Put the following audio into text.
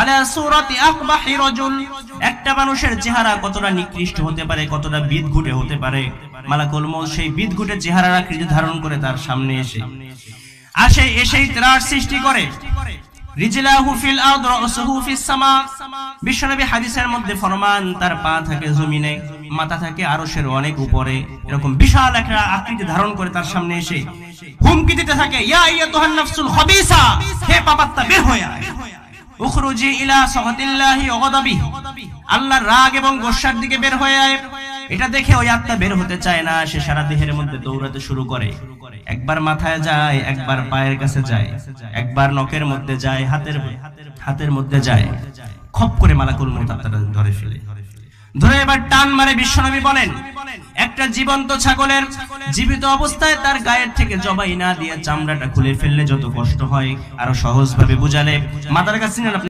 আলা সূরাতি আকবাহি রাজুল, একটা মানুষের চেহারা কতটা নিকৃষ্ট হতে পারে, কতটা বিদঘুটে হতে পারে। মালাকুল মউত সেই বিদঘুটে চেহারার আকৃতি ধারণ করে তার সামনে এসেই ত্রাস সৃষ্টি করে। রিজলাহু ফিল আরদ রাসুহু ফিস সামা, বিশ্বনবী হাদিসের মধ্যে ফরমান তার পা থাকে জমিনে, মাথা থাকে আরশের অনেক উপরে। এরকম বিশাল একটা আকৃতি ধারণ করে তার সামনে এসে হুমকি দিতে থাকে, ইয়া আইয়াতুহান নাফসুল খাবিসা, হে পাপাত্তা বের হয়ে আয়, উখরুজি ইলা সাখাতিল্লাহি ওয়া গাদাবিহি, আল্লাহর রাগ এবং গোসার দিকে বের হয়ে আয়। এটা দেখে ওই আত্মা বের হতে চায় না, সে সারা দেহের মধ্যে দৌড়াতে শুরু করে। একবার মাথায় যায়, একবার পায়ের কাছে যায়, একবার নখের মধ্যে যায়, হাতের মধ্যে যায়। খপ করে মালাকুল মউত আত্মাটা ধরে ফেলে, ধরে এবার টান মারে। বিশ্বনবী বলেন, একটা জীবন্ত ছাগলের জীবিত অবস্থায় তার গায়ের থেকে জবাই না দিয়ে চামড়াটা খুলে ফেললে যত কষ্ট হয়, আরো সহজভাবে বুঝালে মাথার কাছে